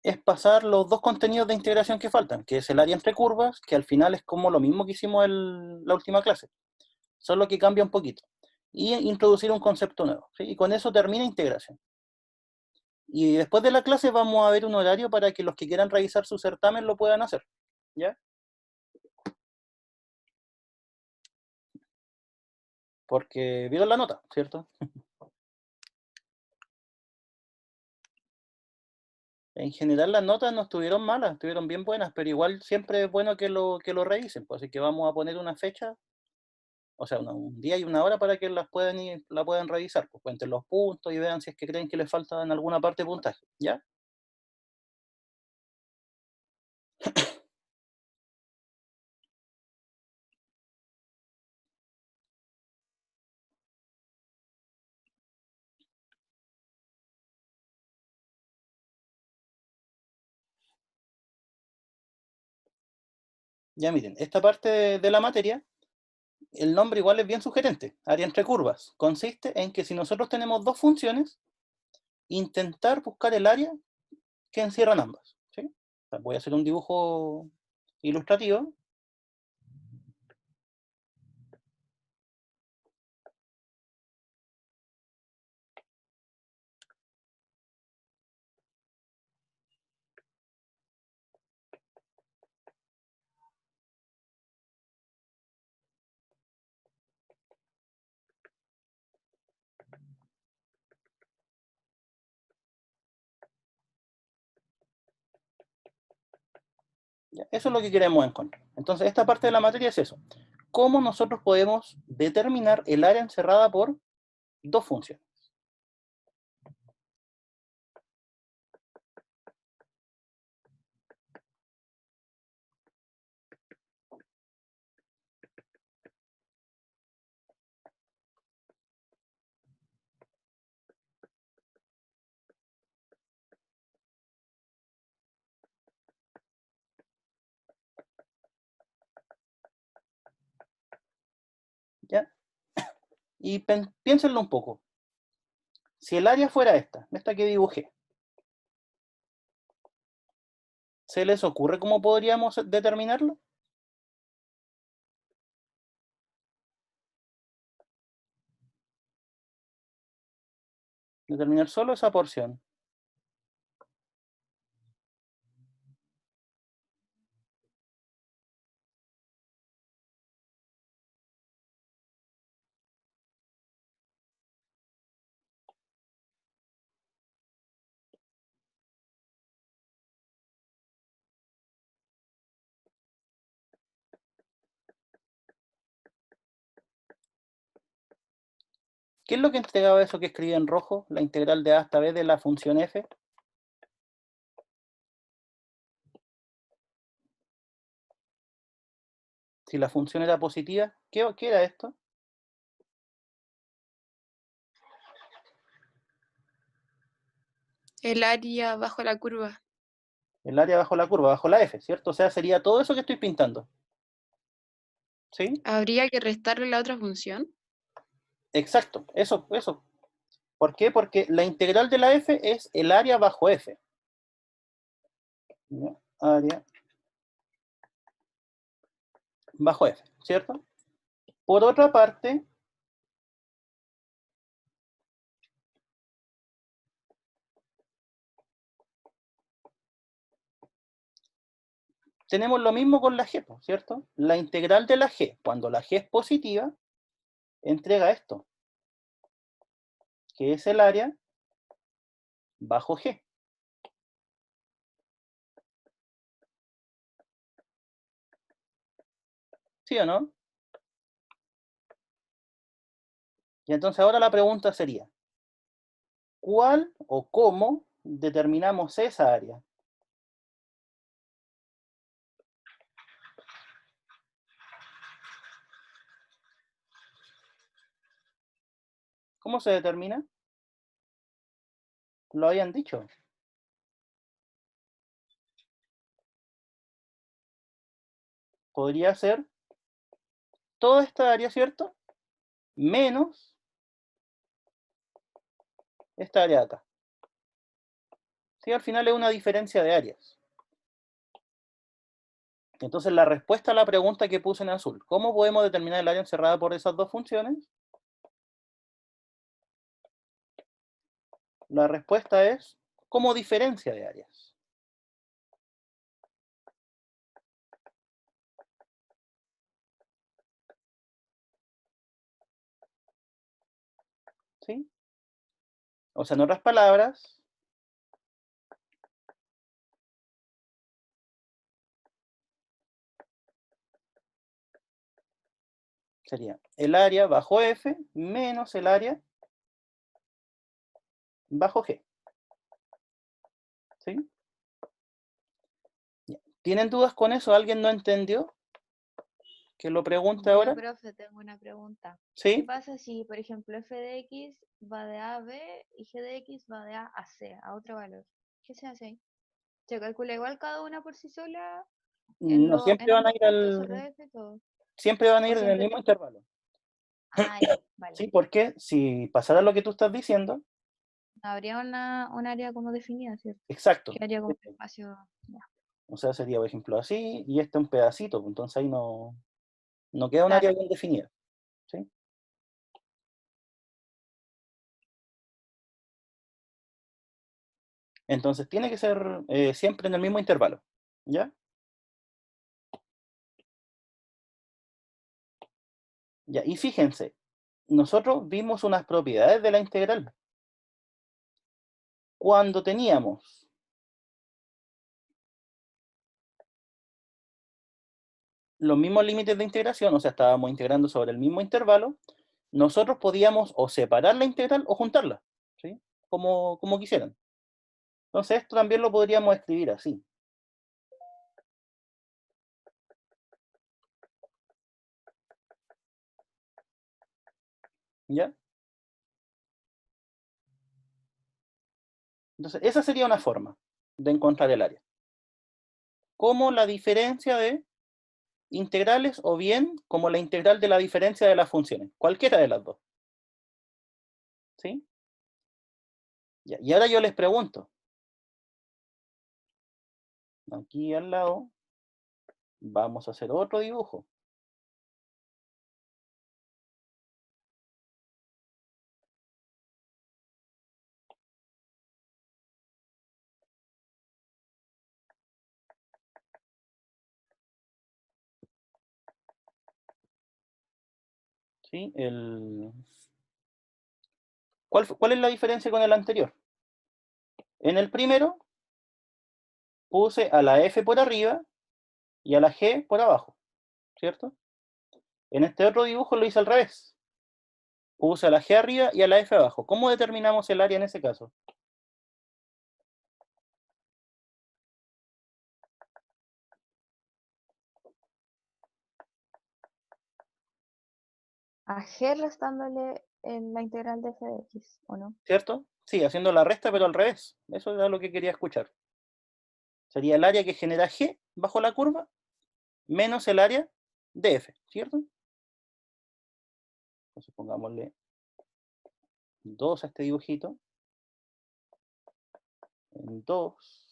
es pasar los dos contenidos de integración que faltan, que es el área entre curvas, que al final es como lo mismo que hicimos en la última clase, solo que cambia un poquito, y introducir un concepto nuevo, ¿sí? Y con eso termina integración. Y después de la clase vamos a ver un horario para que los que quieran revisar su certamen lo puedan hacer, ¿ya? Porque vieron la nota, ¿cierto? En general las notas no estuvieron malas, estuvieron bien buenas, pero igual siempre es bueno que lo revisen, pues, así que vamos a poner una fecha, o sea, un día y una hora para que la puedan revisar, pues cuenten los puntos y vean si es que creen que les falta en alguna parte de puntaje, ¿ya? Ya miren, esta parte de la materia, el nombre igual es bien sugerente, área entre curvas. Consiste en que si nosotros tenemos dos funciones, intentar buscar el área que encierran ambas, ¿sí? O sea, voy a hacer un dibujo ilustrativo. ¿Ya? Eso es lo que queremos encontrar. Entonces, esta parte de la materia es eso. ¿Cómo nosotros podemos determinar el área encerrada por dos funciones? ¿Ya? Y piénsenlo un poco. Si el área fuera esta que dibujé, ¿se les ocurre cómo podríamos determinarlo? Determinar solo esa porción. ¿Qué es lo que entregaba eso que escribí en rojo? La integral de a hasta b de la función f. Si la función era positiva, ¿qué era esto? El área bajo la curva. El área bajo la curva, bajo la f, ¿cierto? O sea, sería todo eso que estoy pintando. ¿Sí? ¿Habría que restarle la otra función? Exacto, eso. ¿Por qué? Porque la integral de la f es el área bajo f. ¿Ya? Área bajo f, ¿cierto? Por otra parte, tenemos lo mismo con la g, ¿cierto? La integral de la g, cuando la g es positiva, entrega esto, que es el área bajo g. ¿Sí o no? Y entonces ahora la pregunta sería, ¿cuál o cómo determinamos esa área? ¿Cómo se determina? Lo habían dicho. Podría ser toda esta área, ¿cierto? Menos esta área de acá. ¿Sí? Al final es una diferencia de áreas. Entonces la respuesta a la pregunta que puse en azul, ¿cómo podemos determinar el área encerrada por esas dos funciones? La respuesta es como diferencia de áreas. ¿Sí? O sea, en otras palabras, sería el área bajo F menos el área bajo G. ¿Sí? ¿Tienen dudas con eso? ¿Alguien no entendió? Que lo pregunte Oye, ahora. profe, tengo una pregunta. ¿Qué ¿Sí? pasa si, por ejemplo, f de x va de a a b y g de x va de a a c, a otro valor? ¿Qué se hace ahí? ¿Se calcula igual cada una por sí sola No en siempre van a ambos ir puntos, f y todo? siempre van a ¿O ir en el siempre? mismo intervalo. Ah, ya, vale. ¿Sí? Porque si pasara lo que tú estás diciendo, No habría un área como definida, ¿cierto? exacto. Que haría como un espacio. Ya. O sea, sería, por ejemplo, así, y este un pedacito, pues, entonces ahí no queda un área Claro. bien definida. ¿Sí? Entonces tiene que ser siempre en el mismo intervalo. ¿Ya? Ya, y fíjense, nosotros vimos unas propiedades de la integral. Cuando teníamos los mismos límites de integración, o sea, estábamos integrando sobre el mismo intervalo, nosotros podíamos o separar la integral o juntarla, ¿sí? Como quisieran. Entonces esto también lo podríamos escribir así. ¿Ya? Entonces esa sería una forma de encontrar el área. Como la diferencia de integrales o bien como la integral de la diferencia de las funciones. Cualquiera de las dos. ¿Sí? Ya, y ahora yo les pregunto. Aquí al lado vamos a hacer otro dibujo. ¿Sí? ¿Cuál es la diferencia con el anterior? En el primero puse a la F por arriba y a la G por abajo, ¿cierto? En este otro dibujo lo hice al revés. Puse a la G arriba y a la F abajo. ¿Cómo determinamos el área en ese caso? A g restándole la integral de f de x, ¿o no? ¿Cierto? Sí, haciendo la resta pero al revés. Eso era lo que quería escuchar. Sería el área que genera G bajo la curva menos el área de F, ¿cierto? Entonces pongámosle 2 a este dibujito. En 2.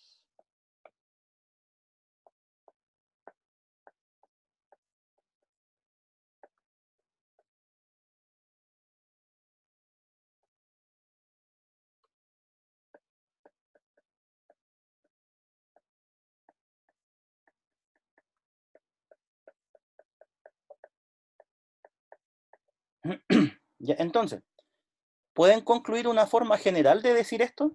Ya, entonces, ¿pueden concluir una forma general de decir esto?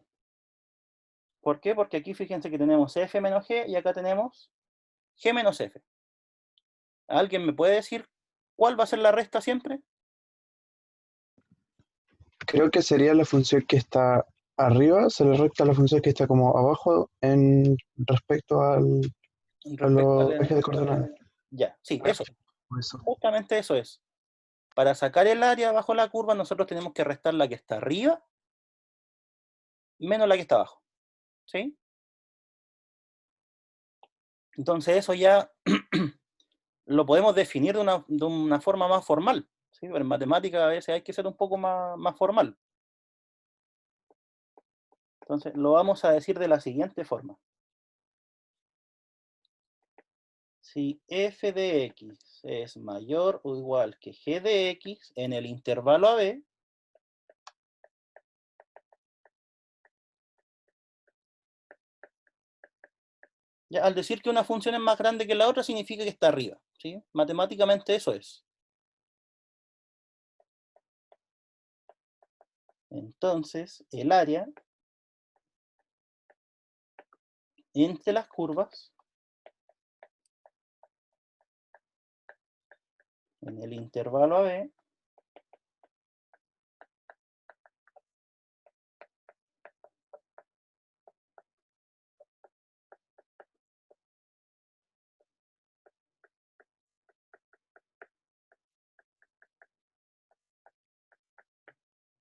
¿Por qué? Porque aquí fíjense que tenemos F menos G y acá tenemos G menos F. ¿Alguien me puede decir cuál va a ser la resta siempre? Creo que sería la función que está arriba, se le resta a la función que está como abajo en respecto a Respecto los al... ejes de coordenadas. Ya, sí, eso. Eso. Justamente eso es. Para sacar el área bajo la curva, nosotros tenemos que restar la que está arriba menos la que está abajo. ¿Sí? Entonces eso ya lo podemos definir de una forma más formal. ¿Sí? Pero en matemática a veces hay que ser un poco más formal. Entonces, lo vamos a decir de la siguiente forma. Si f de x es mayor o igual que g de x en el intervalo AB, ya, al decir que una función es más grande que la otra, significa que está arriba, ¿sí? Matemáticamente eso es. Entonces, el área entre las curvas en el intervalo AB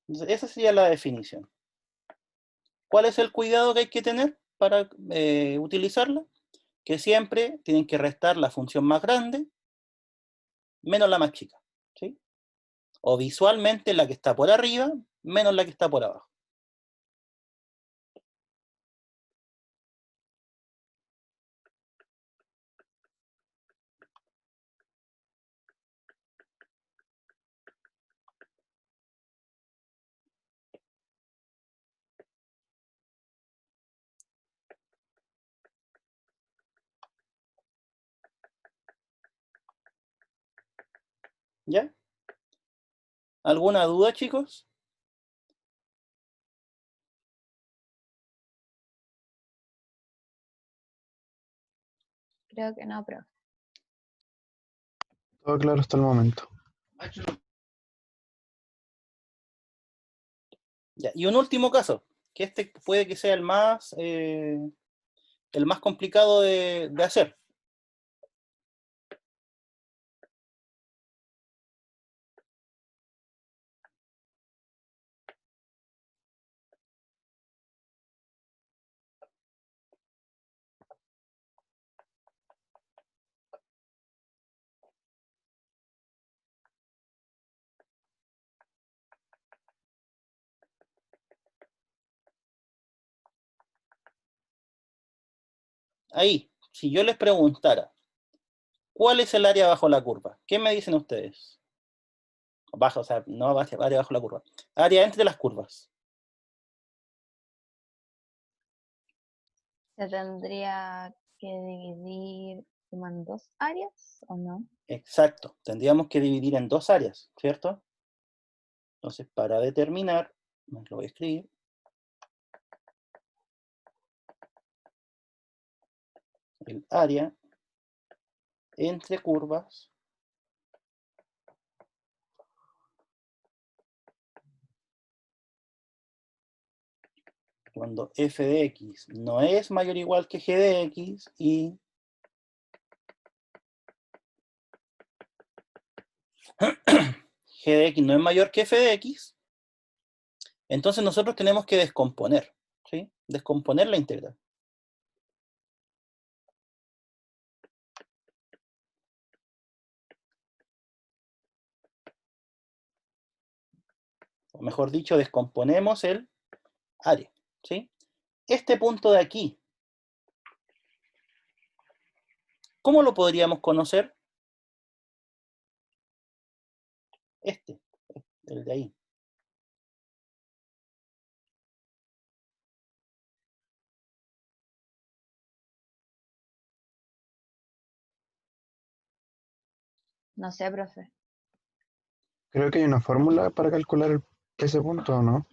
entonces, esa sería la definición. ¿Cuál es el cuidado que hay que tener para utilizarla? Que siempre tienen que restar la función más grande menos la más chica, ¿sí? O visualmente la que está por arriba menos la que está por abajo. ¿Ya? ¿Alguna duda, chicos? Creo que no, pero Todo claro hasta el momento. Ya. Y un último caso, que este puede que sea el más complicado de hacer. Ahí, si yo les preguntara, ¿cuál es el área bajo la curva? ¿Qué me dicen ustedes? Bajo, o sea, no área bajo la curva. Área entre las curvas. se tendría que dividir como en dos áreas, ¿o no? Exacto. Tendríamos que dividir en dos áreas, ¿cierto? Entonces, para determinar, lo voy a escribir. El área entre curvas cuando f de x no es mayor o igual que g de x y g de x no es mayor que f de x, entonces nosotros tenemos que descomponer, ¿sí? Descomponer la integral. O mejor dicho, descomponemos el área, ¿sí? Este punto de aquí, ¿cómo lo podríamos conocer? Este, el de ahí. No sé, profe. Creo que hay una fórmula para calcular ese punto, ¿o no?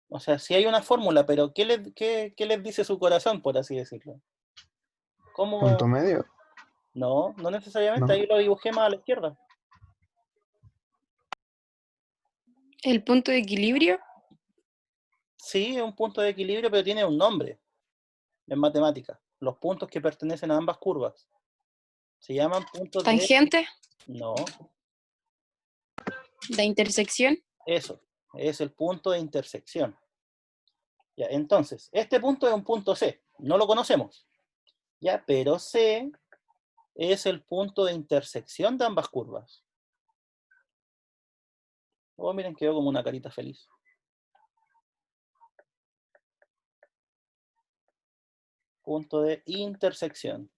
O sea, sí hay una fórmula, pero ¿qué les dice su corazón, por así decirlo? Punto ¿Cómo? medio, No, no necesariamente, ¿no? ahí lo dibujé más a la izquierda. El punto de equilibrio. Sí, es un punto de equilibrio, pero tiene un nombre en matemáticas. Los puntos que pertenecen a ambas curvas. Se llaman puntos de... Tangente. No, La intersección. eso. Es el punto de intersección. Ya, entonces, este punto es un punto C. No lo conocemos. Ya, pero C es el punto de intersección de ambas curvas. Oh, miren, quedó como una carita feliz. Punto de intersección.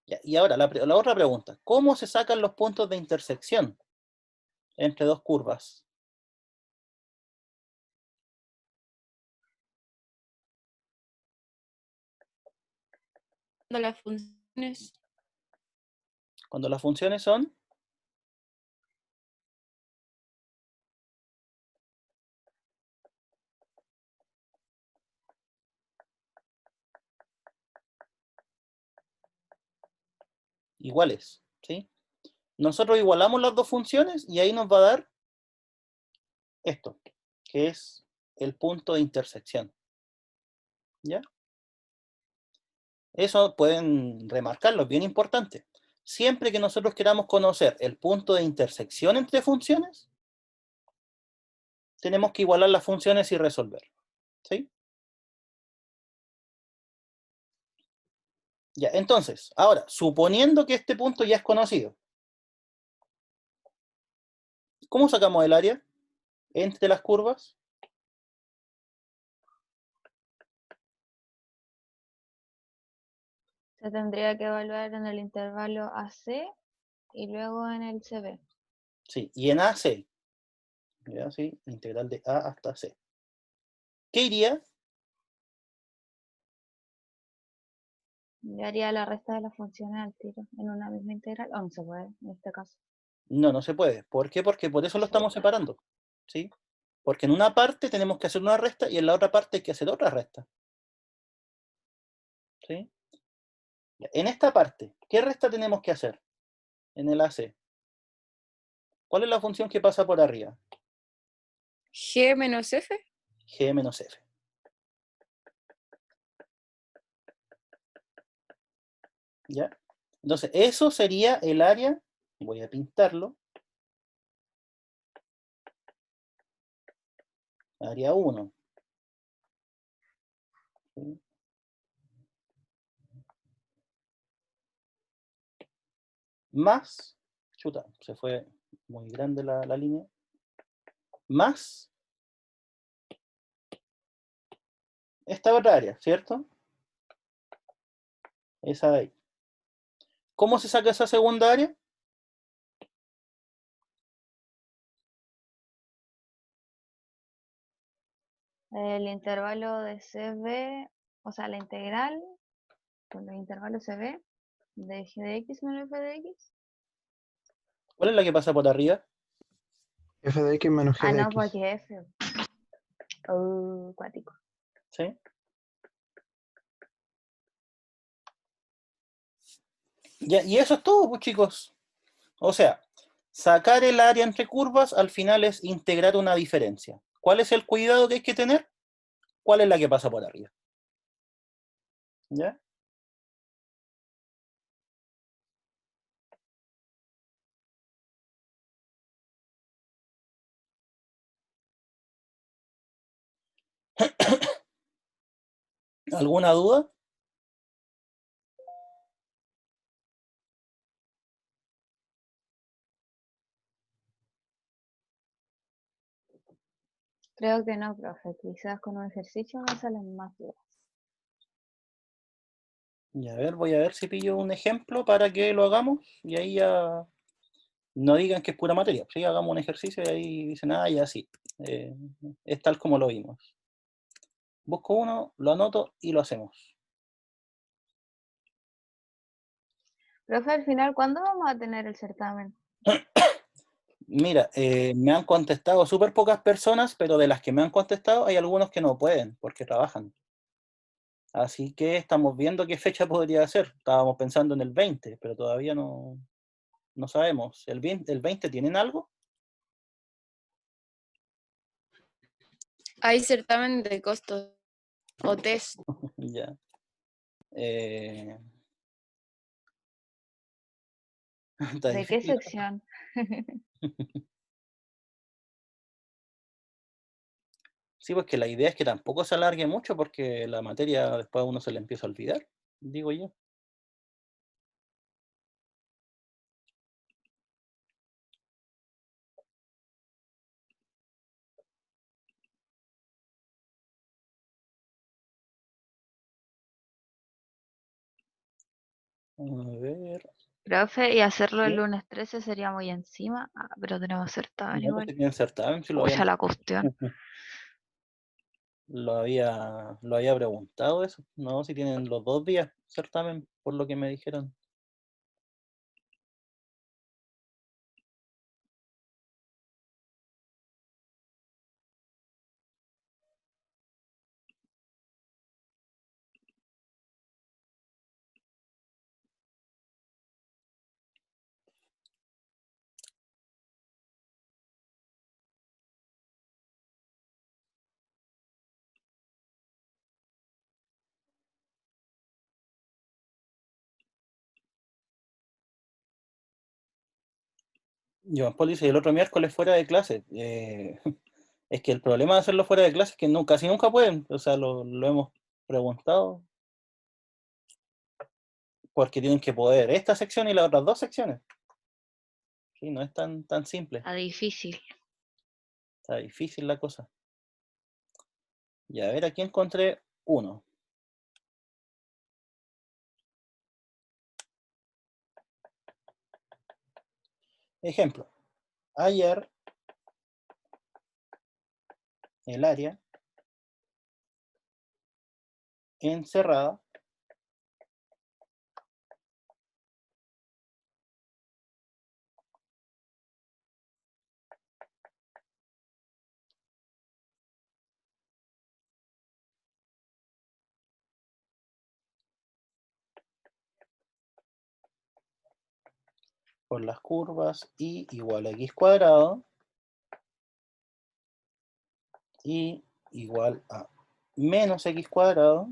Ya, y ahora, la otra pregunta. ¿Cómo se sacan los puntos de intersección entre dos curvas? Las funciones. Cuando las funciones son iguales, ¿sí? Nosotros igualamos las dos funciones y ahí nos va a dar esto, que es el punto de intersección. ¿Ya? Eso pueden remarcarlo, es bien importante. Siempre que nosotros queramos conocer el punto de intersección entre funciones, tenemos que igualar las funciones y resolver. ¿Sí? Ya, entonces, ahora, suponiendo que este punto ya es conocido, ¿cómo sacamos el área entre las curvas? Se tendría que evaluar en el intervalo AC y luego en el CB. Sí, y en AC. ¿Ya? Sí, integral de A hasta C. ¿Qué iría? Yo haría la resta de las funciones al tiro en una misma integral. O no se puede en este caso. No, no se puede. ¿Por qué? Porque por eso lo estamos separando. ¿Sí? Porque en una parte tenemos que hacer una resta y en la otra parte hay que hacer otra resta. ¿Sí? En esta parte, ¿qué resta tenemos que hacer en el AC? ¿Cuál es la función que pasa por arriba? G menos F. G menos F. ¿Ya? Entonces, eso sería el área, voy a pintarlo, área 1. ¿Sí? Más, chuta, se fue muy grande la línea, más esta otra área, ¿cierto? Esa de ahí. ¿Cómo se saca esa segunda área? El intervalo de CB, o sea, la integral con el intervalo CB de g de x menos f de x. ¿Cuál es la que pasa por arriba? F de x menos g Ah, de no, x. porque f. Cuático. ¿Sí? Ya, y eso es todo, pues, chicos. O sea, sacar el área entre curvas al final es integrar una diferencia. ¿Cuál es el cuidado que hay que tener? ¿Cuál es la que pasa por arriba? ¿Ya? ¿Alguna duda? Creo que no, profe. Quizás con un ejercicio me salen más dudas. Y a ver, voy a ver si pillo un ejemplo para que lo hagamos y ahí ya no digan que es pura materia. Sí, hagamos un ejercicio y ahí dicen, ah, ya sí, es tal como lo vimos. Busco uno, lo anoto y lo hacemos. Profe, al final, ¿cuándo vamos a tener el certamen? Mira, me han contestado súper pocas personas, pero de las que me han contestado hay algunos que no pueden porque trabajan. Así que estamos viendo qué fecha podría ser. Estábamos pensando en el 20, pero todavía no sabemos. ¿El 20 tienen algo? Hay certamen de costos o test. Ya. Eh, está ¿De qué difícil. sección? Sí, pues que la idea es que tampoco se alargue mucho porque la materia después a uno se le empieza a olvidar, digo yo. A ver. Profe, y hacerlo el ¿Sí? lunes 13 sería muy encima. Ah, pero tenemos certamen No, pues igual. si tienen certamen, si lo Pucha habían, la cuestión. lo había preguntado eso. No, si tienen los 2 días certamen, por lo que me dijeron. Joan Paul dice, el otro miércoles fuera de clase. Es que el problema de hacerlo fuera de clase es que no, casi nunca pueden. O sea, lo hemos preguntado. Porque tienen que poder esta sección y las otras 2 secciones. Sí, no es tan simple. Está difícil. Está difícil la cosa. Y a ver, aquí encontré uno. Ejemplo. Ayer el área encerrada por las curvas y igual a x cuadrado y igual a menos x cuadrado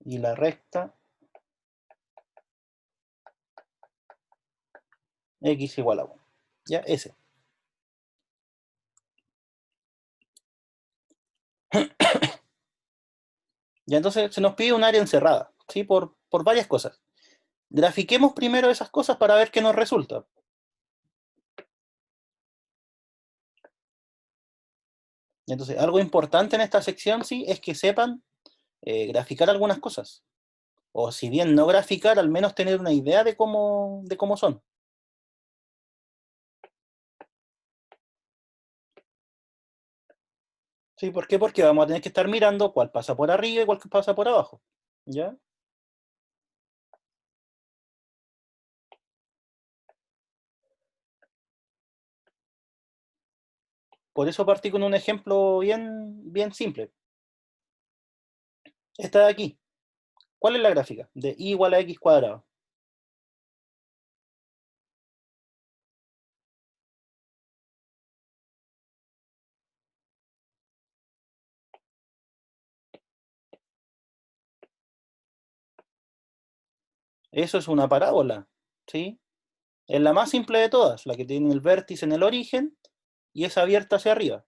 y la recta x igual a 1. Ya, ese. Ya entonces se nos pide un área encerrada, ¿sí? Por varias cosas. Grafiquemos primero esas cosas para ver qué nos resulta. Entonces, algo importante en esta sección, sí, es que sepan graficar algunas cosas. O si bien no graficar, al menos tener una idea de cómo son. ¿Sí? ¿Por qué? Porque vamos a tener que estar mirando cuál pasa por arriba y cuál pasa por abajo. ¿Ya? Por eso partí con un ejemplo bien simple. Esta de aquí. ¿Cuál es la gráfica? De y igual a x cuadrado. Eso es una parábola. ¿Sí? Es la más simple de todas, la que tiene el vértice en el origen y es abierta hacia arriba.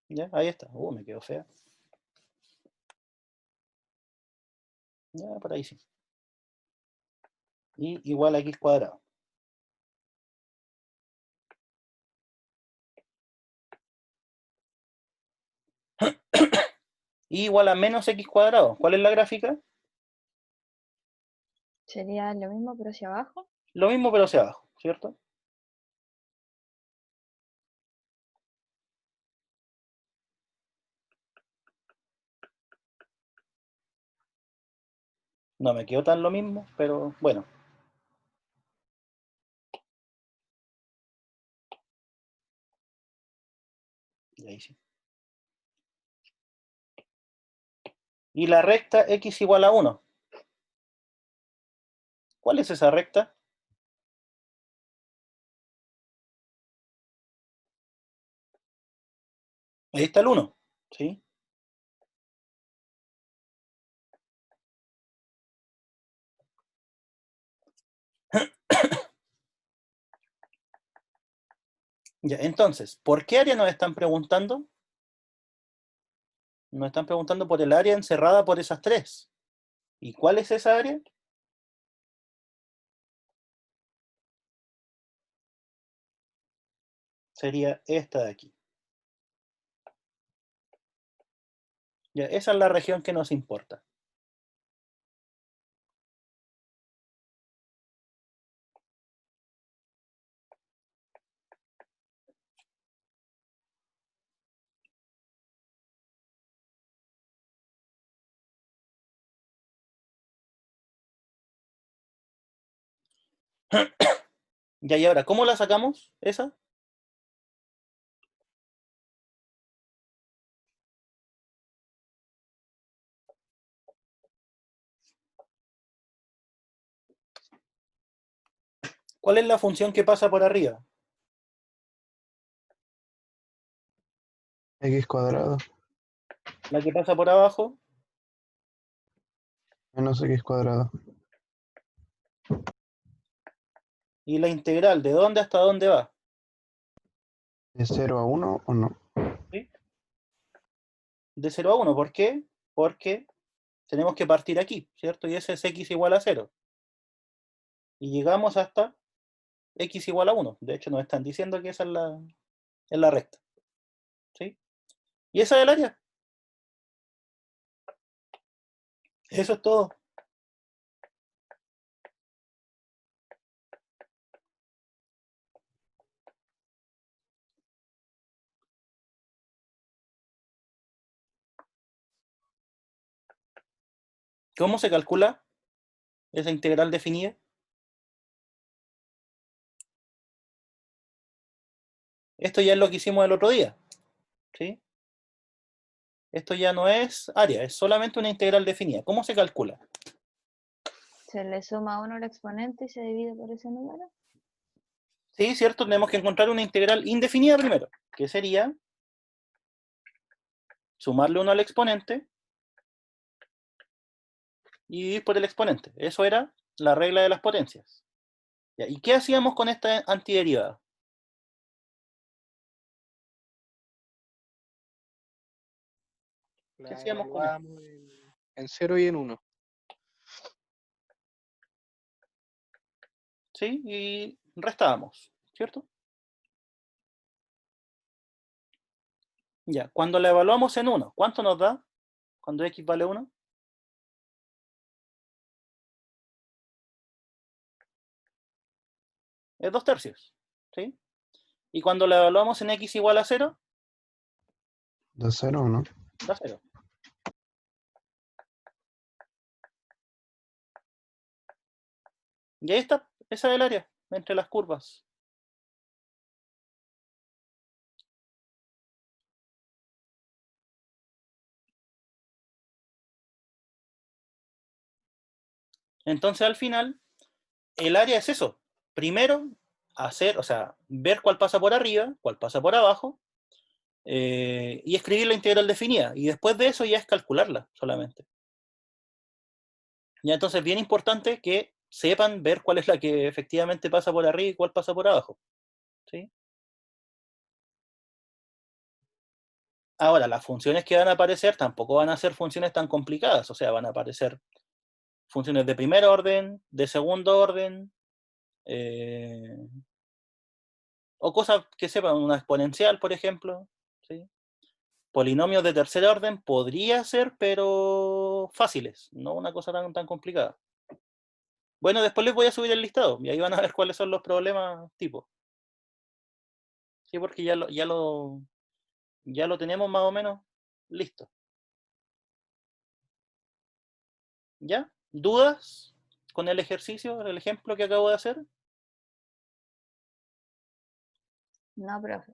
¿Ya? Ahí está. Me quedó fea. Ya, por ahí sí. Y igual a x cuadrado. Y igual a menos x cuadrado. ¿Cuál es la gráfica? Sería lo mismo, pero hacia abajo. Lo mismo pero hacia abajo, ¿cierto? No me quedó tan lo mismo, pero bueno. Y ahí sí. Y la recta x igual a 1. ¿Cuál es esa recta? Ahí está el 1, ¿sí? Ya, entonces, ¿por qué área nos están preguntando? Nos están preguntando por el área encerrada por esas 3. ¿Y cuál es esa área? sería esta de aquí. Ya, esa es la región que nos importa. Ya, y ahora, ¿cómo la sacamos? ¿Esa? ¿Cuál es la función que pasa por arriba? X cuadrado La que pasa por abajo. menos X cuadrado. ¿Y la integral de dónde hasta dónde va? ¿De 0 a 1 o no? ¿Sí? De 0 a 1. ¿Por qué? Porque tenemos que partir aquí, ¿cierto? Y ese es x igual a 0. Y llegamos hasta x igual a 1. De hecho, nos están diciendo que esa es la recta. ¿Sí? ¿Y esa es el área? Eso es todo. ¿Cómo se calcula esa integral definida? Esto ya es lo que hicimos el otro día. ¿Sí? Esto ya no es área, es solamente una integral definida. ¿Cómo se calcula? Se le suma 1 al exponente y se divide por ese número. Sí, cierto, tenemos que encontrar una integral indefinida primero, que sería sumarle 1 al exponente y dividir por el exponente. Eso era la regla de las potencias. Ya, ¿y qué hacíamos con esta antiderivada? ¿Qué La hacíamos con esto? evaluamos en 0 y en 1. ¿Sí? Y restábamos, ¿cierto? Ya, cuando la evaluamos en 1, ¿cuánto nos da cuando x vale 1? Es 2/3, ¿sí? Y cuando la evaluamos en x igual a 0, ¿De 0 o no? da 0. Y ahí está, esa es el área, entre las curvas. Entonces al final, el área es eso. Primero, hacer, o sea, ver cuál pasa por arriba, cuál pasa por abajo, y escribir la integral definida. Y después de eso ya es calcularla solamente. Ya entonces, bien importante que sepan ver cuál es la que efectivamente pasa por arriba y cuál pasa por abajo. ¿Sí? Ahora, las funciones que van a aparecer tampoco van a ser funciones tan complicadas. O sea, van a aparecer funciones de primer orden, de segundo orden, o cosas que sepan, una exponencial, por ejemplo. ¿Sí? Polinomios de tercer orden podría ser, pero fáciles, no una cosa tan complicada. Bueno, después les voy a subir el listado y ahí van a ver cuáles son los problemas tipo. Sí, porque ya lo tenemos más o menos listo. ¿Ya? ¿Dudas con el ejercicio, el ejemplo que acabo de hacer? No, profe.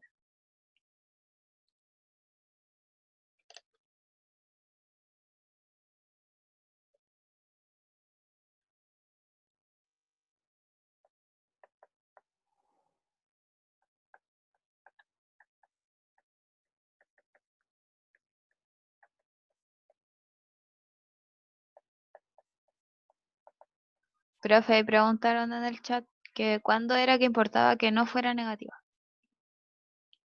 Profe, ahí preguntaron en el chat que cuándo era que importaba que no fuera negativa.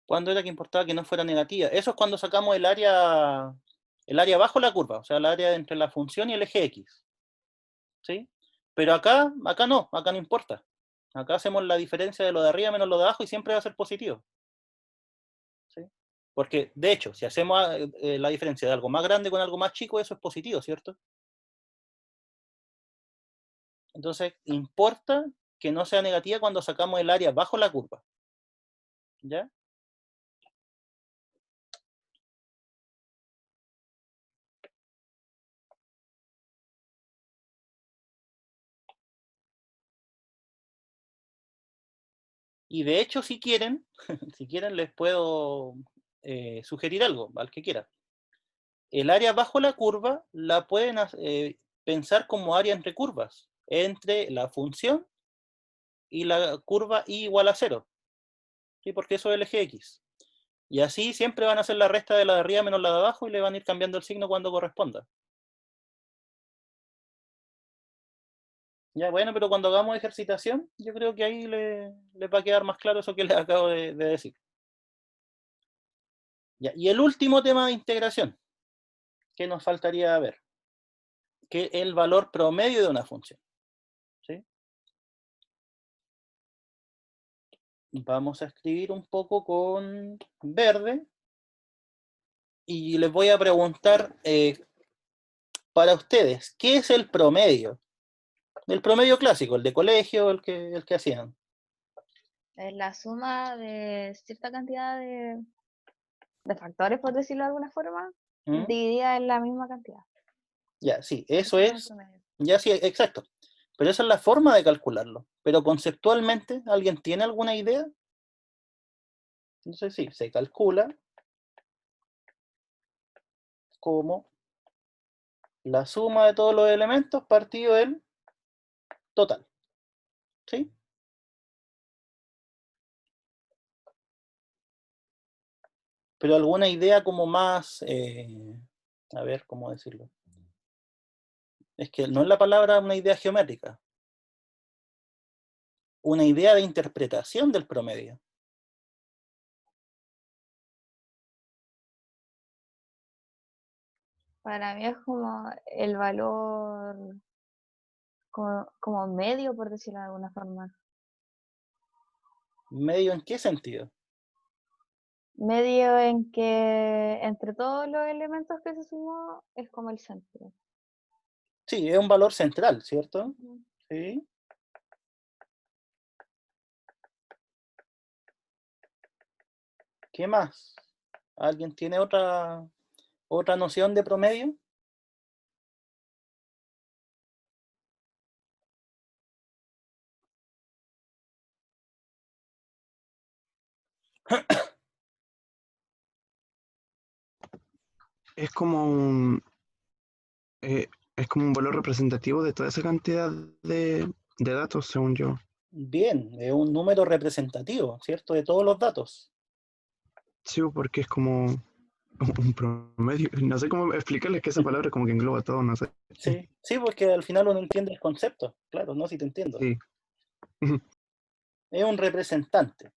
¿Cuándo era que importaba que no fuera negativa? Eso es cuando sacamos el área bajo la curva, o sea, el área entre la función y el eje X. ¿Sí? Pero acá no importa. Acá hacemos la diferencia de lo de arriba menos lo de abajo y siempre va a ser positivo. Porque, de hecho, si hacemos la diferencia de algo más grande con algo más chico, eso es positivo, ¿cierto? Entonces, importa que no sea negativa cuando sacamos el área bajo la curva. ¿Ya? Y de hecho, si quieren, si quieren les puedo sugerir algo al que quiera. El área bajo la curva la pueden pensar como área entre curvas, entre la función y la curva y igual a 0. ¿Sí? Porque eso es el eje X. Y así siempre van a hacer la resta de la de arriba menos la de abajo y le van a ir cambiando el signo cuando corresponda. Ya, bueno, pero cuando hagamos ejercitación, yo creo que ahí les va a quedar más claro eso que les acabo de decir. Ya, y el último tema de integración que nos faltaría ver, que es el valor promedio de una función. ¿Sí? Vamos a escribir un poco con verde y les voy a preguntar para ustedes, ¿qué es el promedio? El promedio clásico, el de colegio, el que hacían. Es la suma de cierta cantidad de factores, por decirlo de alguna forma, ¿Mm? dividida en la misma cantidad. Ya, sí, eso Ese es el es. promedio. Ya, sí, exacto. Pero esa es la forma de calcularlo. Pero conceptualmente, ¿alguien tiene alguna idea? Entonces sí, se calcula como la suma de todos los elementos partido del total. ¿Sí? Pero alguna idea como más, a ver, ¿cómo decirlo? Es que no es la palabra una idea geométrica. Una idea de interpretación del promedio. Para mí es como el valor, como medio, por decirlo de alguna forma. ¿Medio en qué sentido? Medio en que entre todos los elementos que se sumó es como el centro. Sí, es un valor central, ¿cierto? Ujú. Sí. ¿Qué más? ¿Alguien tiene otra noción de promedio? Es como un, es como un valor representativo de toda esa cantidad de datos, según yo. Bien, es un número representativo, ¿cierto? De todos los datos. Sí, porque es como un promedio. No sé cómo explicarles que esa palabra como que engloba todo, no sé. Sí, sí, porque al final uno entiende el concepto. Claro, no, si te entiendo. Sí. Es un representante,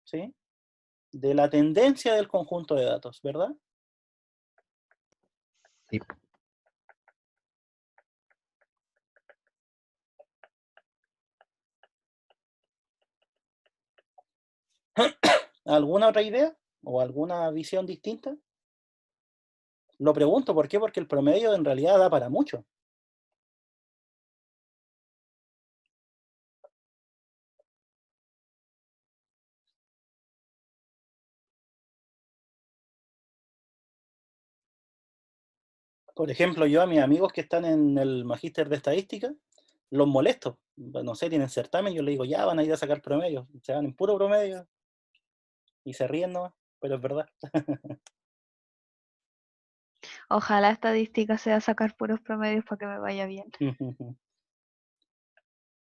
¿sí? De la tendencia del conjunto de datos, ¿verdad? Sí. ¿Alguna otra idea o alguna visión distinta? Lo pregunto, ¿por qué? Porque el promedio en realidad da para mucho. Por ejemplo, yo a mis amigos que están en el magíster de estadística, los molesto. No sé, tienen certamen, yo les digo, ya van a ir a sacar promedio. Se van en puro promedio y se ríen nomás, pero es verdad. Ojalá estadística sea sacar puros promedios para que me vaya bien.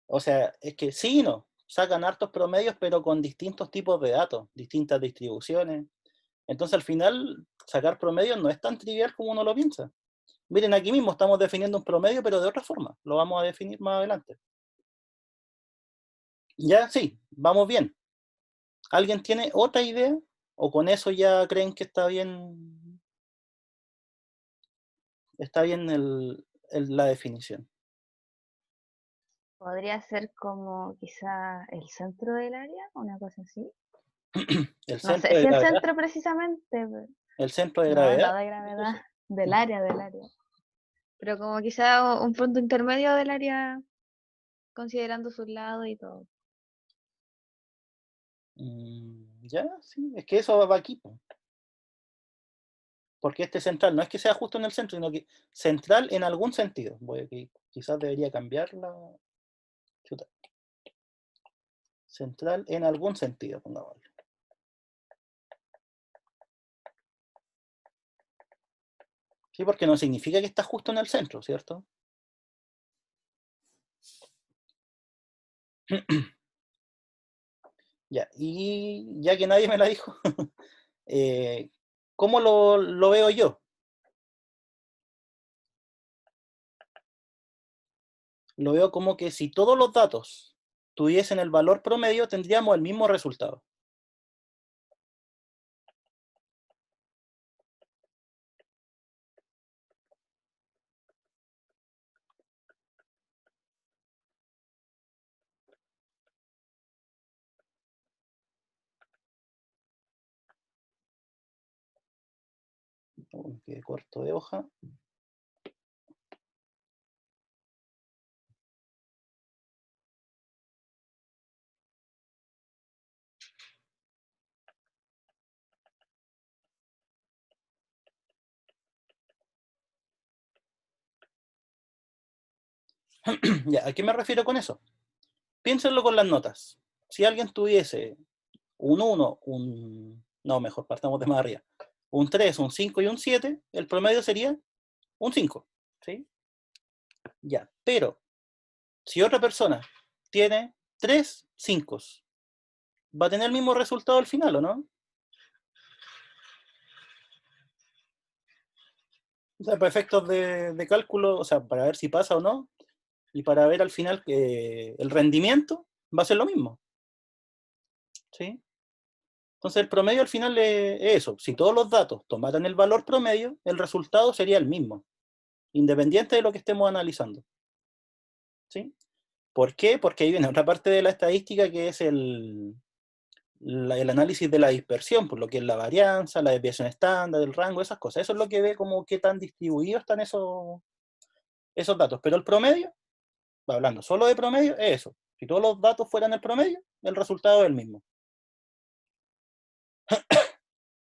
O sea, es que sí y no. Sacan hartos promedios, pero con distintos tipos de datos, distintas distribuciones. Entonces, al final, sacar promedios no es tan trivial como uno lo piensa. Miren, aquí mismo estamos definiendo un promedio, pero de otra forma. Lo vamos a definir más adelante. Ya, sí, vamos bien. ¿Alguien tiene otra idea? ¿O con eso ya creen que está bien la definición? Podría ser como quizá el centro del área, una cosa así. El No centro sé de si el gravedad. centro precisamente, El centro de no, gravedad. no de gravedad, del área, del área. Pero como quizá un punto intermedio del área, considerando sus lados y todo. Ya, sí, es que eso va aquí, po. Porque este central no es que sea justo en el centro, sino que central en algún sentido. Quizás debería cambiar la... Chuta. Central en algún sentido, pongámoslo. Sí, porque no significa que está justo en el centro, ¿cierto? Ya, y ya que nadie me la dijo, ¿cómo lo veo yo? Lo veo como que si todos los datos tuviesen el valor promedio, tendríamos el mismo resultado. Que corto de hoja. Ya, ¿a qué me refiero con eso? Piénsenlo con las notas. Si alguien tuviese un 1, no, mejor, partamos de más arriba. Un 3, un 5 y un 7, el promedio sería un 5. ¿Sí? Ya, pero si otra persona tiene 3 5, va a tener el mismo resultado al final, ¿o no? O sea, para efectos de cálculo, o sea, para ver si pasa o no, y para ver al final que el rendimiento va a ser lo mismo. ¿Sí? Entonces el promedio al final es eso. Si todos los datos tomaran el valor promedio, el resultado sería el mismo, independiente de lo que estemos analizando. ¿Sí? ¿Por qué? Porque ahí viene otra parte de la estadística que es el análisis de la dispersión, por lo que es la varianza, la desviación estándar, el rango, esas cosas. Eso es lo que ve como qué tan distribuidos están esos datos. Pero el promedio, hablando solo de promedio, es eso. Si todos los datos fueran el promedio, el resultado es el mismo.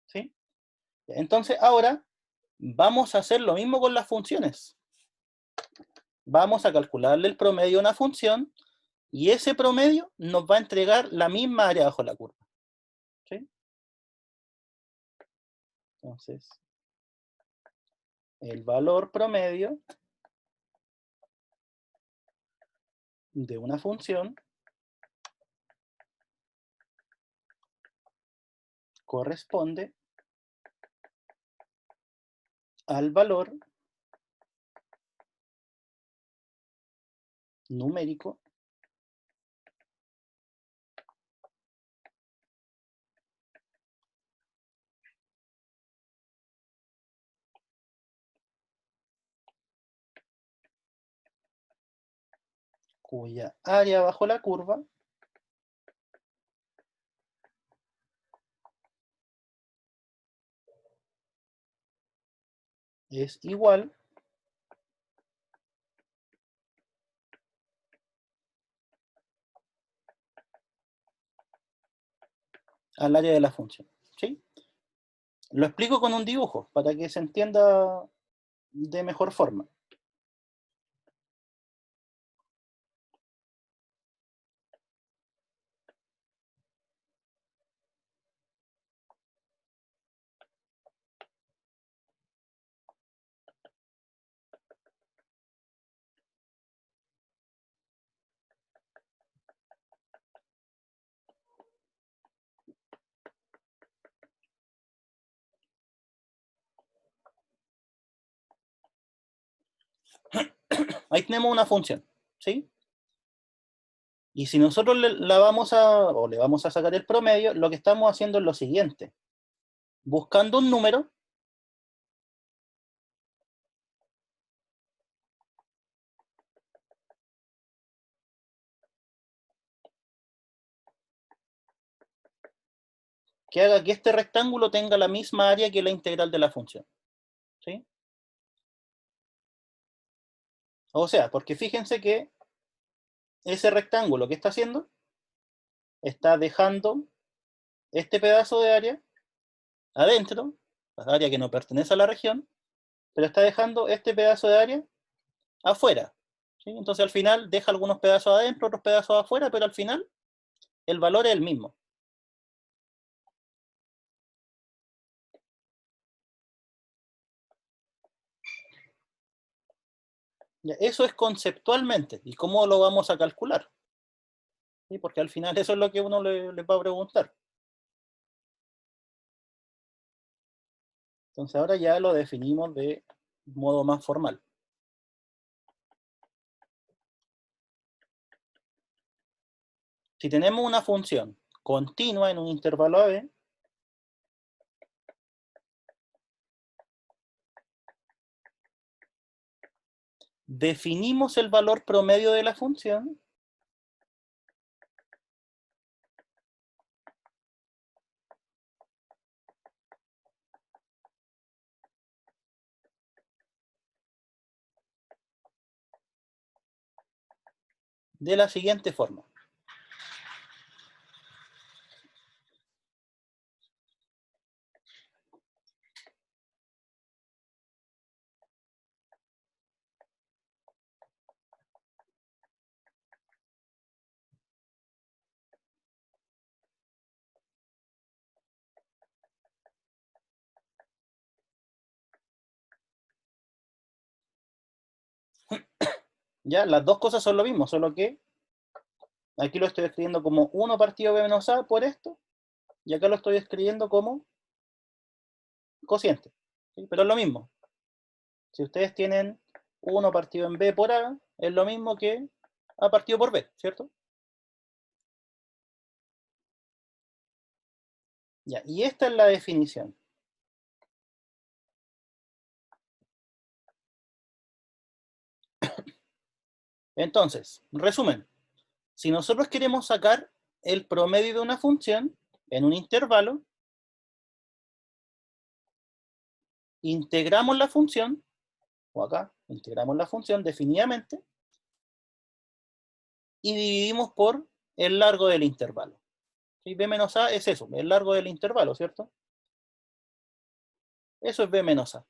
¿Sí? Entonces ahora vamos a hacer lo mismo con las funciones. Vamos a calcularle el promedio a una función y ese promedio nos va a entregar la misma área bajo la curva. ¿Sí? Entonces, el valor promedio de una función corresponde al valor numérico cuya área bajo la curva es igual al área de la función. ¿Sí? Lo explico con un dibujo para que se entienda de mejor forma. Ahí tenemos una función. ¿Sí? Y si nosotros le vamos a sacar el promedio, lo que estamos haciendo es lo siguiente. Buscando un número, que haga que este rectángulo tenga la misma área que la integral de la función. ¿Sí? O sea, porque fíjense que ese rectángulo que está haciendo, está dejando este pedazo de área adentro, la área que no pertenece a la región, pero está dejando este pedazo de área afuera. ¿Sí? Entonces al final deja algunos pedazos adentro, otros pedazos afuera, pero al final el valor es el mismo. Ya, eso es conceptualmente. ¿Y cómo lo vamos a calcular? ¿Sí? Porque al final eso es lo que uno le va a preguntar. Entonces ahora ya lo definimos de modo más formal. Si tenemos una función continua en un intervalo AB, definimos el valor promedio de la función de la siguiente forma. Ya, las dos cosas son lo mismo, solo que aquí lo estoy escribiendo como 1 partido b menos a por esto, y acá lo estoy escribiendo como cociente. ¿Sí? Pero es lo mismo. Si ustedes tienen 1 partido en b por a, es lo mismo que a partido por b, ¿cierto? Ya, y esta es la definición. Entonces, resumen, si nosotros queremos sacar el promedio de una función en un intervalo, integramos la función, o acá, integramos la función definidamente, y dividimos por el largo del intervalo. ¿Sí? B menos A es eso, el largo del intervalo, ¿cierto? Eso es B menos A.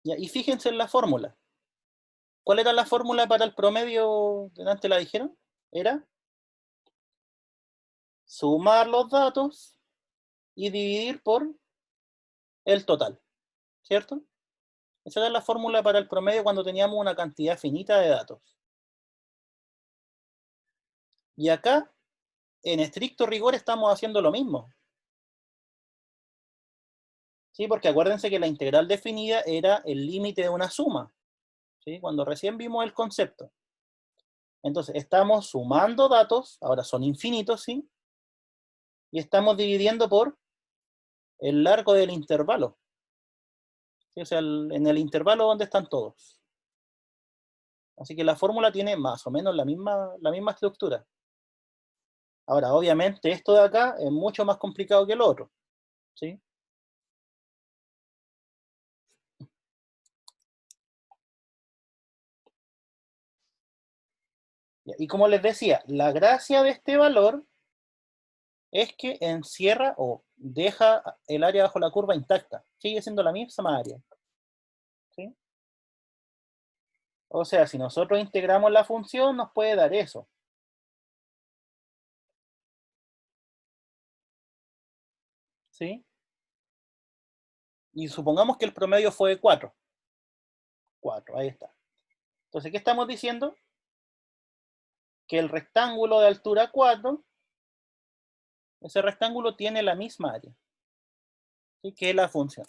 ¿Ya? Y fíjense en la fórmula. ¿Cuál era la fórmula para el promedio? ¿Delante la dijeron? Era sumar los datos y dividir por el total, ¿cierto? Esa era la fórmula para el promedio cuando teníamos una cantidad finita de datos. Y acá, en estricto rigor, estamos haciendo lo mismo. ¿Sí? Porque acuérdense que la integral definida era el límite de una suma. ¿Sí? Cuando recién vimos el concepto. Entonces, estamos sumando datos, ahora son infinitos, ¿sí? Y estamos dividiendo por el largo del intervalo. ¿Sí? O sea, en el intervalo donde están todos. Así que la fórmula tiene más o menos la misma estructura. Ahora, obviamente, esto de acá es mucho más complicado que el otro. ¿Sí? Y como les decía, la gracia de este valor es que encierra o deja el área bajo la curva intacta. Sigue siendo la misma área. ¿Sí? O sea, si nosotros integramos la función, nos puede dar eso. ¿Sí? Y supongamos que el promedio fue de 4. 4, ahí está. Entonces, ¿qué estamos diciendo? Que el rectángulo de altura 4, ese rectángulo tiene la misma área. ¿Sí? Que es la función.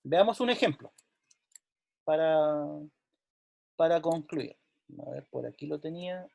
Veamos un ejemplo para para concluir. A ver, por aquí lo tenía.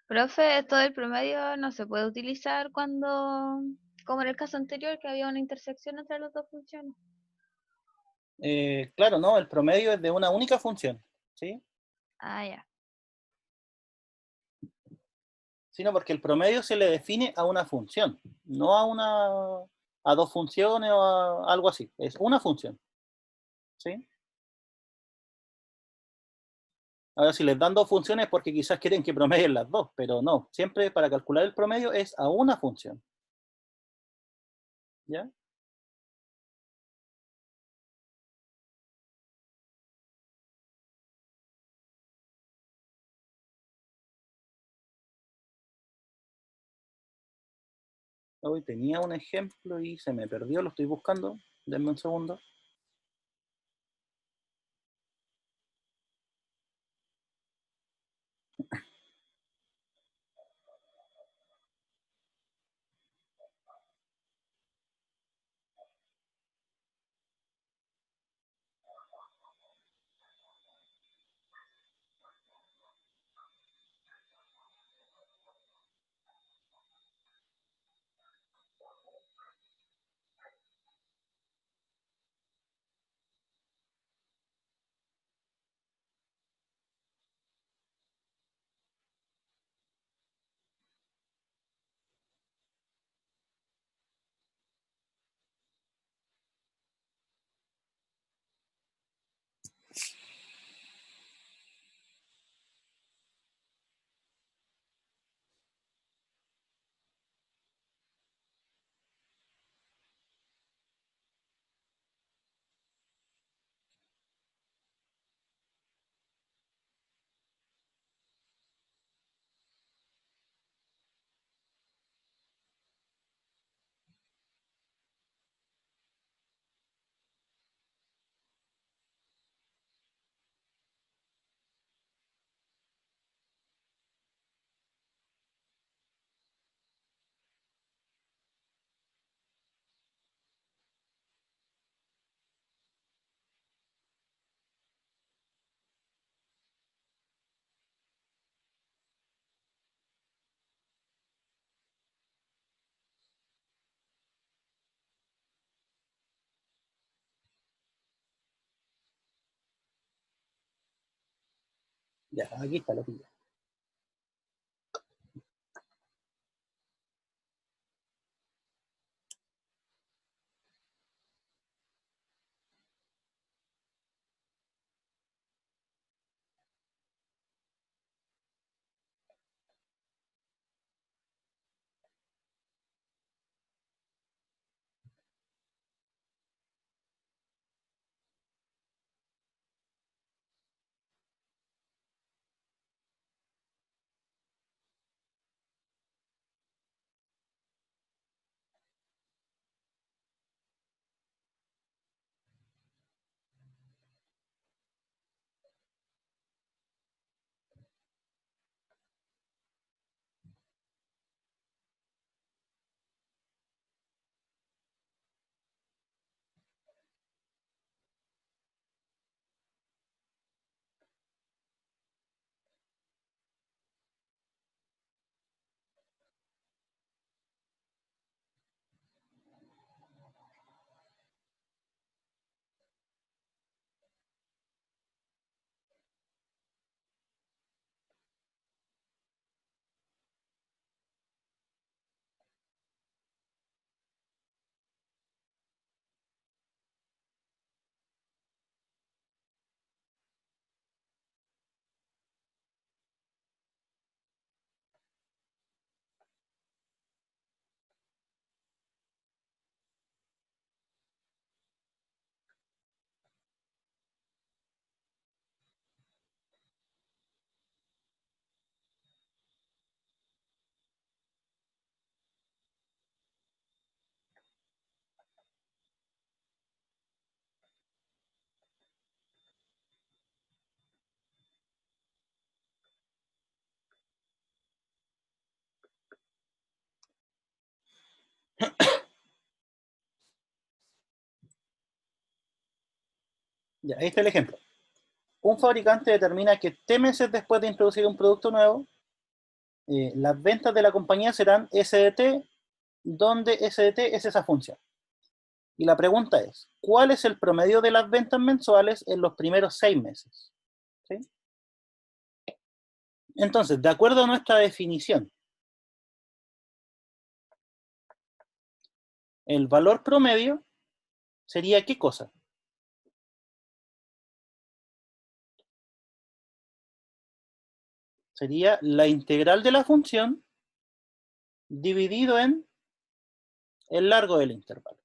Profe, esto del promedio no se puede utilizar cuando, como en el caso anterior, que había una intersección entre las dos funciones. Claro, no, el promedio es de una única función, ¿sí? Ah, ya. Sino porque el promedio se le define a una función, no a dos funciones o a algo así. Es una función, ¿sí? Ahora, si les dan dos funciones es porque quizás quieren que promedien las dos, pero no. Siempre para calcular el promedio es a una función. ¿Ya? Hoy tenía un ejemplo y se me perdió, lo estoy buscando. Denme un segundo. Ya, aquí está, lo pilla. Ya, ahí está el ejemplo. Un fabricante determina que T meses después de introducir un producto nuevo, las ventas de la compañía serán S de T, donde S de T es esa función. Y la pregunta es, ¿cuál es el promedio de las ventas mensuales en los primeros 6 meses? ¿Sí? Entonces, de acuerdo a nuestra definición, el valor promedio sería ¿qué cosa? Sería la integral de la función dividido en el largo del intervalo.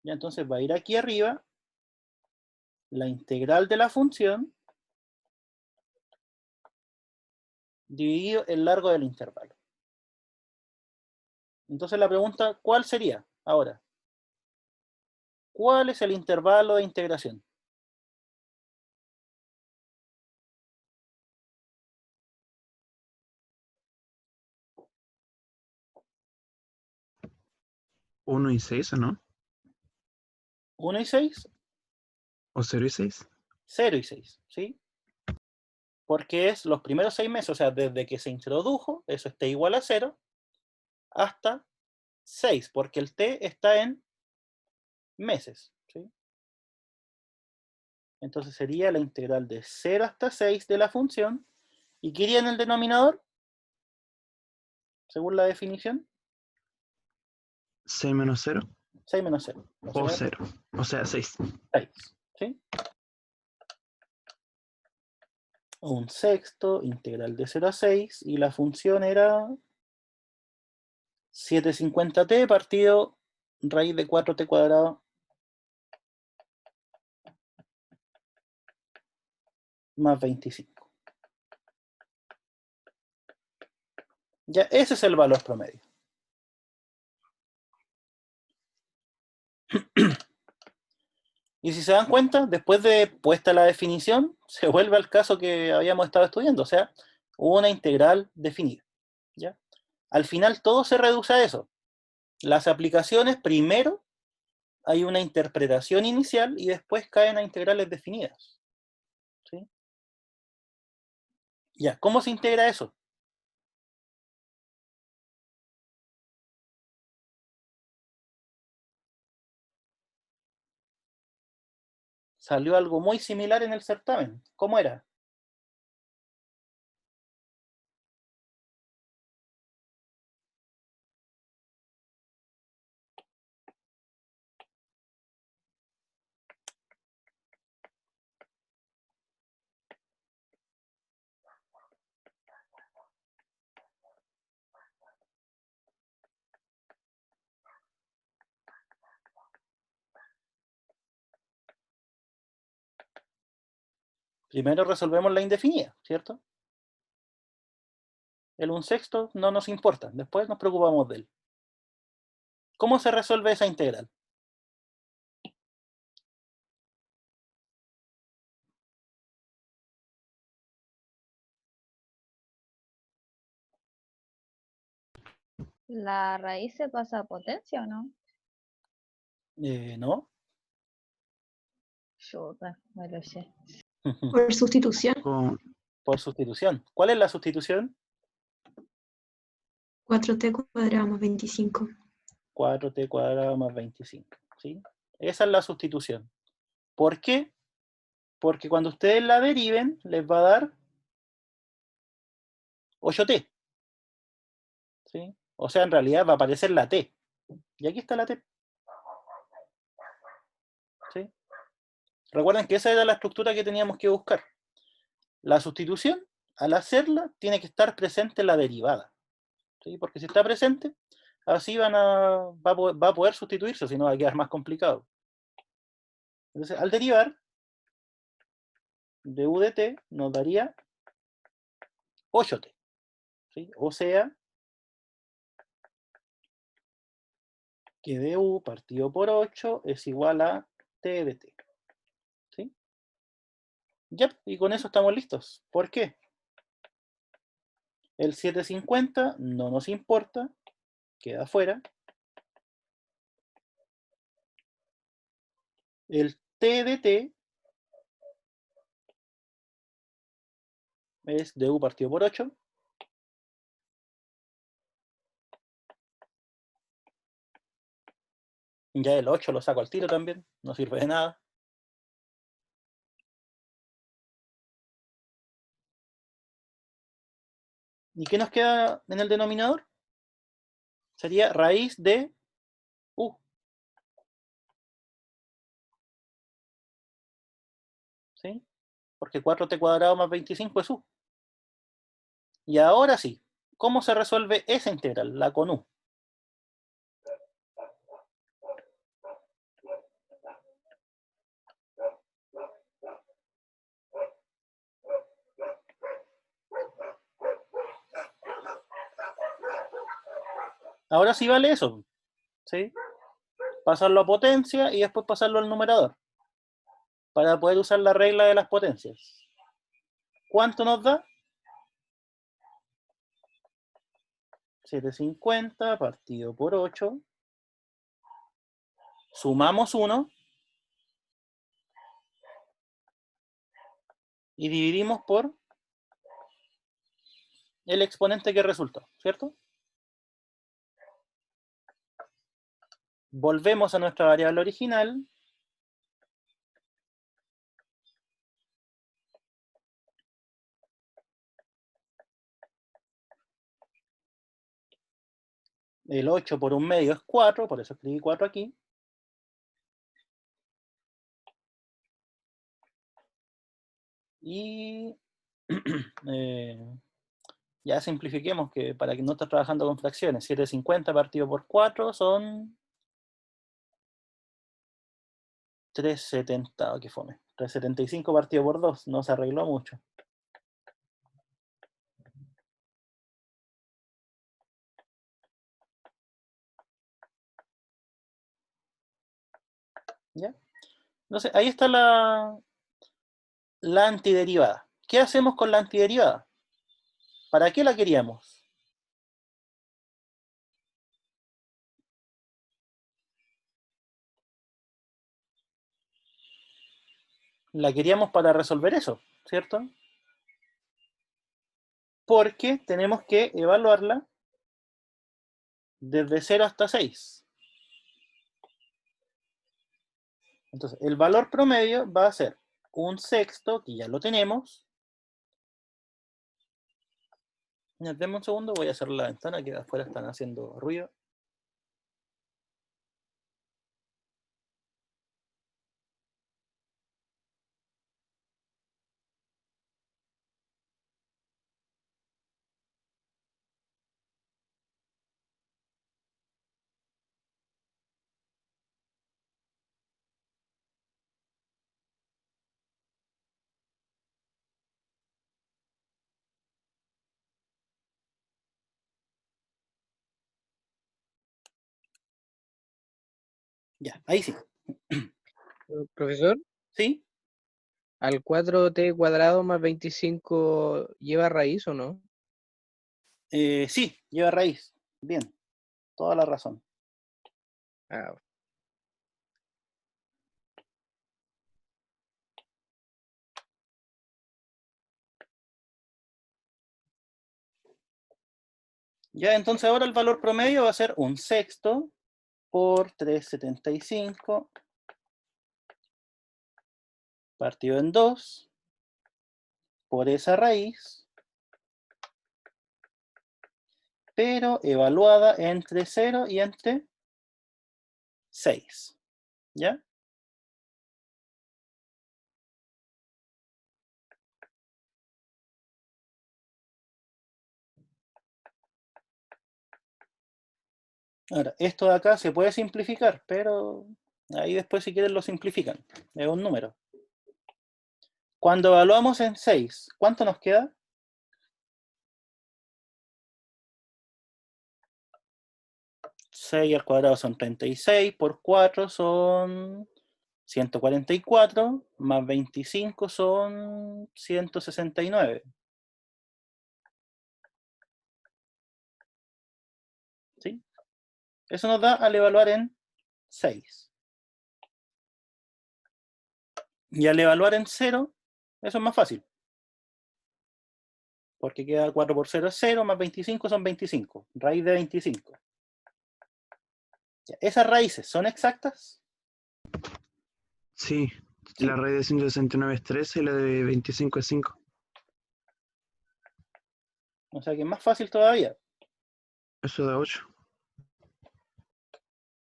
Ya, entonces va a ir aquí arriba la integral de la función dividido el largo del intervalo. Entonces la pregunta, ¿cuál sería ahora? ¿Cuál es el intervalo de integración? ¿1 y 6 o no? 1 y 6, ¿O 0 y 6? 0 y 6, ¿sí? Porque es los primeros 6 meses, o sea, desde que se introdujo, eso está igual a 0, hasta 6, porque el t está en meses, ¿sí? Entonces sería la integral de 0 hasta 6 de la función. ¿Y qué iría en el denominador? Según la definición. 6 menos 0 6 menos 0. o 0. O sea, 6. 6, ¿sí? Un sexto, integral de 0 a 6, y la función era 750t partido raíz de 4t cuadrado más 25. Ya, ese es el valor promedio. Y si se dan cuenta, después de puesta la definición, se vuelve al caso que habíamos estado estudiando, o sea, una integral definida. ¿Ya? Al final todo se reduce a eso. Las aplicaciones, primero hay una interpretación inicial y después caen a integrales definidas. ¿Sí? Ya, ¿cómo se integra eso? Salió algo muy similar en el certamen. ¿Cómo era? Primero resolvemos la indefinida, ¿cierto? El 1/6 no nos importa, después nos preocupamos de él. ¿Cómo se resuelve esa integral? ¿La raíz se pasa a potencia o no? ¿No? Chuta, me lo sé. Por sustitución, Con Por sustitución. ¿Cuál es la sustitución? 4t cuadrado más 25. 4t cuadrado más 25. ¿Sí? Esa es la sustitución. ¿Por qué? Porque cuando ustedes la deriven, les va a dar 8t. ¿Sí? O sea, en realidad va a aparecer la t. Y aquí está la t. ¿Sí? Recuerden que esa era la estructura que teníamos que buscar. La sustitución, al hacerla, tiene que estar presente la derivada. ¿Sí? Porque si está presente, así va a poder sustituirse, si no va a quedar más complicado. Entonces, al derivar, de u de t nos daría 8t. ¿Sí? O sea, que du partido por 8 es igual a t de t. ¿Sí? Ya, y con eso estamos listos. ¿Por qué? El 750 no nos importa, queda fuera. El t de t es du partido por 8. Ya el 8 lo saco al tiro también, no sirve de nada. ¿Y qué nos queda en el denominador? Sería raíz de u. ¿Sí? Porque 4t cuadrado más 25 es u. Y ahora sí, ¿cómo se resuelve esa integral, la con u? Ahora sí vale eso, ¿sí? Pasarlo a potencia y después pasarlo al numerador, para poder usar la regla de las potencias. ¿Cuánto nos da? 750 partido por 8. Sumamos 1 y dividimos por el exponente que resultó, ¿cierto? Volvemos a nuestra variable original. El 8 por 1/2 es 4, por eso escribí 4 aquí. Y ya simplifiquemos, que para que no estés trabajando con fracciones, 750 partido por 4 son 370, ¿qué fome? 375 partido por 2, no se arregló mucho. ¿Ya? Entonces, ahí está la antiderivada. ¿Qué hacemos con la antiderivada? ¿Para qué la queríamos? La queríamos para resolver eso, ¿cierto? Porque tenemos que evaluarla desde 0 hasta 6. Entonces, el valor promedio va a ser 1/6, que ya lo tenemos. Denme un segundo, voy a cerrar la ventana, que afuera están haciendo ruido. Ya, ahí sí. Profesor, ¿Sí? ¿al 4t cuadrado más 25 lleva raíz o no? Sí, lleva raíz. Bien, toda la razón. Ah, Ya, entonces ahora el valor promedio va a ser 1/6 por 375 partido en 2 por esa raíz, pero evaluada entre 0 y entre 6. ¿Ya? Ahora, esto de acá se puede simplificar, pero ahí después si quieren lo simplifican. Es un número. Cuando evaluamos en 6, ¿cuánto nos queda? 6 al cuadrado son 36, por 4 son 144, más 25 son 169. ¿Sí? Eso nos da al evaluar en 6. Y al evaluar en 0, eso es más fácil. Porque queda 4 por 0 es 0, más 25 son 25. Raíz de 25. Ya, ¿esas raíces son exactas? Sí, Sí. la raíz de 169 es 13 y la de 25 es 5. O sea que es más fácil todavía. Eso da 8.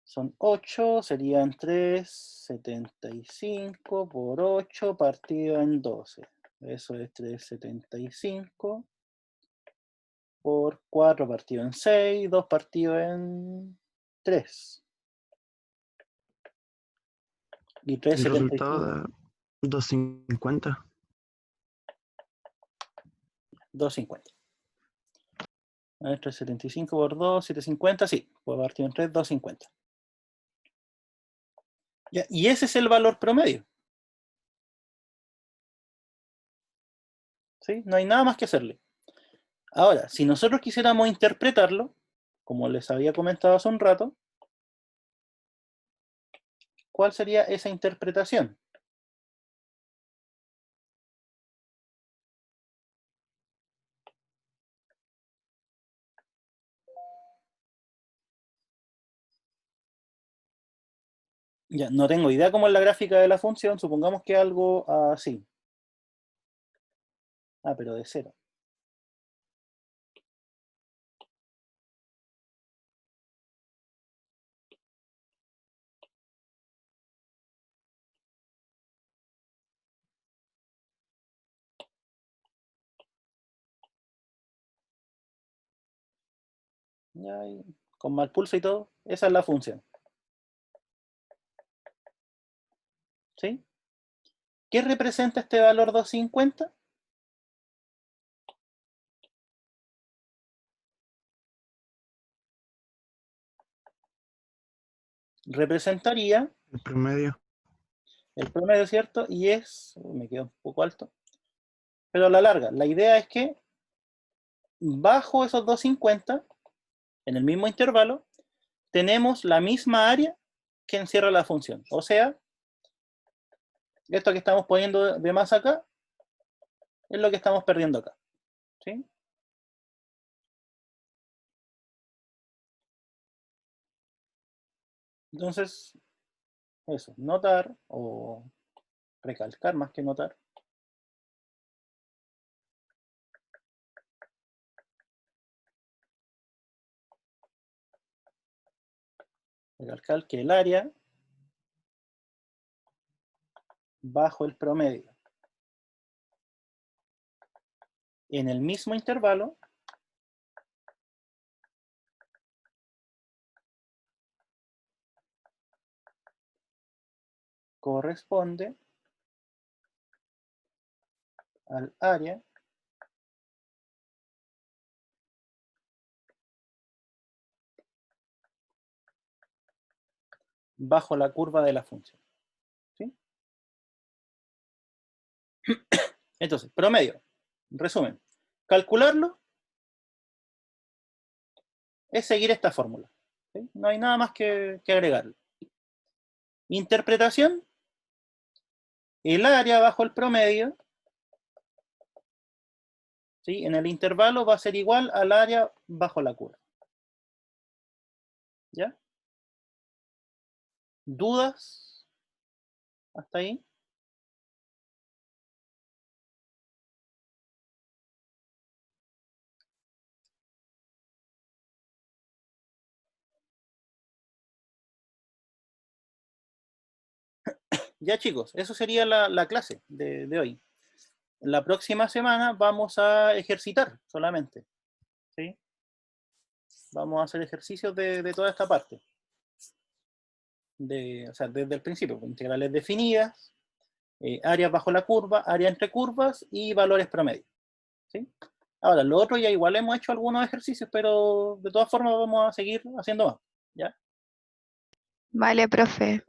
Son 8, serían 3,75 por 8 partido en 12. Eso es 3,75 por 4 partido en 6, 2 partido en 3. Y El resultado 3,75, da 250. 2,50. A ver, 3,75 por 2, 7,50, sí, por partido en 3, 2,50. Ya, y ese es el valor promedio. ¿Sí? No hay nada más que hacerle. Ahora, si nosotros quisiéramos interpretarlo, como les había comentado hace un rato, ¿cuál sería esa interpretación? Ya, no tengo idea cómo es la gráfica de la función, supongamos que algo así. Ah, pero de 0. Ya, con mal pulso y todo, esa es la función. ¿Sí? ¿Qué representa este valor 250? Representaría El promedio. el promedio, ¿cierto? Y es, me quedo un poco alto, pero a la larga, la idea es que bajo esos 250, en el mismo intervalo, tenemos la misma área que encierra la función. O sea, esto que estamos poniendo de más acá es lo que estamos perdiendo acá. ¿Sí? Entonces, eso, notar o recalcar más que notar. Recalcar que el área bajo el promedio en el mismo intervalo corresponde al área bajo la curva de la función. ¿Sí? Entonces, promedio, resumen, calcularlo es seguir esta fórmula. ¿Sí? No hay nada más que agregarle. Interpretación, el área bajo el promedio, ¿sí? En el intervalo va a ser igual al área bajo la curva. ¿Ya? ¿Dudas hasta ahí? Ya chicos, eso sería la clase de hoy. La próxima semana vamos a ejercitar solamente. ¿Sí? Vamos a hacer ejercicios de toda esta parte. O sea, desde el principio, integrales definidas, áreas bajo la curva, área entre curvas y valores promedio. ¿Sí? Ahora, lo otro ya igual hemos hecho algunos ejercicios, pero de todas formas vamos a seguir haciendo más. ¿Ya? Vale, profe.